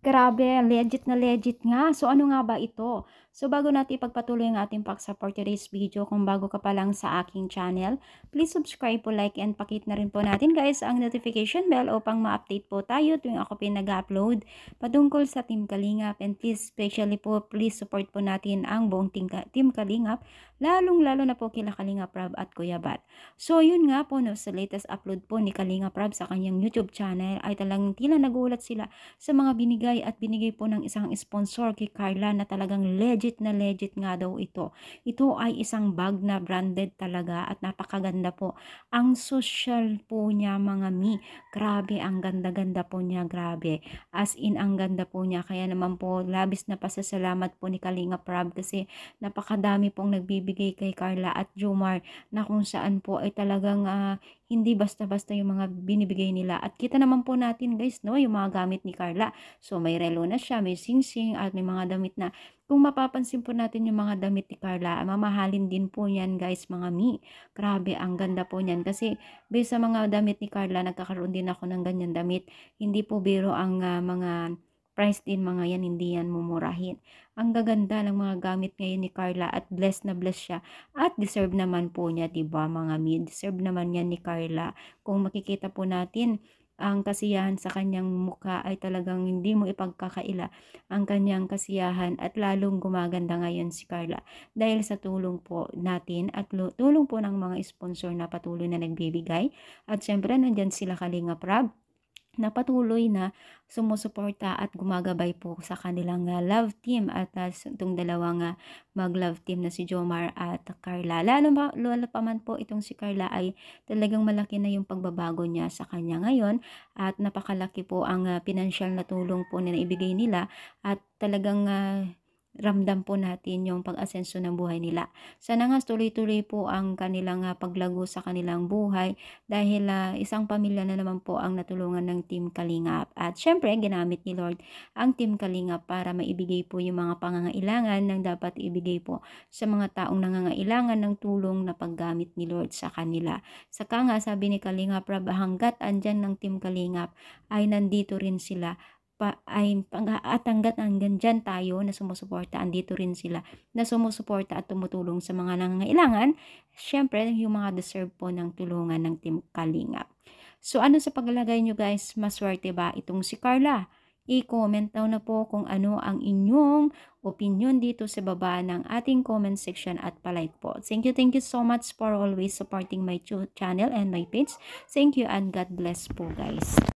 Grabe, legit na legit nga. So, ano nga ba ito? So, bago natin ipagpatuloy ang ating paksa for today's video, kung bago ka pa lang sa aking channel, please subscribe po, like, and pakit na rin po natin guys ang notification bell upang ma-update po tayo tuwing ako pinag-upload patungkol sa Team Kalingap. And please, especially po, please support po natin ang buong Team Kalingap, lalong-lalo na po kila Kalingap Rob at Kuya Bat. So, yun nga po, no, sa latest upload po ni Kalingap Rob sa kanyang YouTube channel ay talagang tila nagulat sila sa mga binigay po ng isang sponsor kay Carla na talagang legit na legit nga daw ito. Ito ay isang bag na branded talaga at napakaganda po. Ang social po niya mga mi. Grabe, ang ganda-ganda po niya, grabe. As in, ang ganda po niya. Kaya naman po, labis na pasasalamat po ni Kalinga Prab kasi napakadami pong nagbibigay kay Carla at Jomar na kung saan po ay talagang hindi basta-basta yung mga binibigay nila. At kita naman po natin guys, no, yung mga gamit ni Carla. So, may relo na siya, may singsing, at may mga damit na. Kung mapapansin po natin yung mga damit ni Carla, mamahalin din po yan guys, mga mi. Grabe, ang ganda po niyan. Kasi, based sa mga damit ni Carla, nagkakaroon din ako ng ganyan damit. Hindi po biro ang mga price din mga yan, hindi yan mumurahin. Ang gaganda ng mga gamit ngayon ni Carla at blessed na blessed siya. At deserve naman po niya, diba mga mi? Deserve naman yan ni Carla. Kung makikita po natin, ang kasiyahan sa kanyang mukha ay talagang hindi mo ipagkakaila ang kanyang kasiyahan at lalong gumaganda ngayon si Carla dahil sa tulong po natin at tulong po ng mga sponsor na patuloy na nagbibigay at syempre nandyan sila Kalinga Prab na patuloy na sumusuporta at gumagabay po sa kanilang love team at itong dalawang mag-love team na si Jomar at Carla. Lalo pa man po itong si Carla ay talagang malaki na yung pagbabago niya sa kanya ngayon at napakalaki po ang pinansyal na tulong po na naibigay nila at talagang ramdam po natin yung pag-asenso ng buhay nila. Sana nga tuloy-tuloy po ang kanilang paglago sa kanilang buhay dahil isang pamilya na naman po ang natulungan ng Team Kalingap. At syempre, ginamit ni Lord ang Team Kalingap para maibigay po yung mga pangangailangan ng dapat ibigay po sa mga taong nangangailangan ng tulong na paggamit ni Lord sa kanila. Saka nga sabi ni Kalingap Rab, hanggat andyan ng Team Kalingap ay nandito rin sila at hanggat hanggang dyan tayo na sumusuporta, andito rin sila na sumusuporta at tumutulong sa mga nangangailangan, syempre yung mga deserve po ng tulungan ng Team Kalingap. So ano sa paglagay nyo guys, maswerte ba itong si Carla? I-comment down na po kung ano ang inyong opinion dito sa baba ng ating comment section at palike po. Thank you so much for always supporting my channel and my page. Thank you and God bless po guys.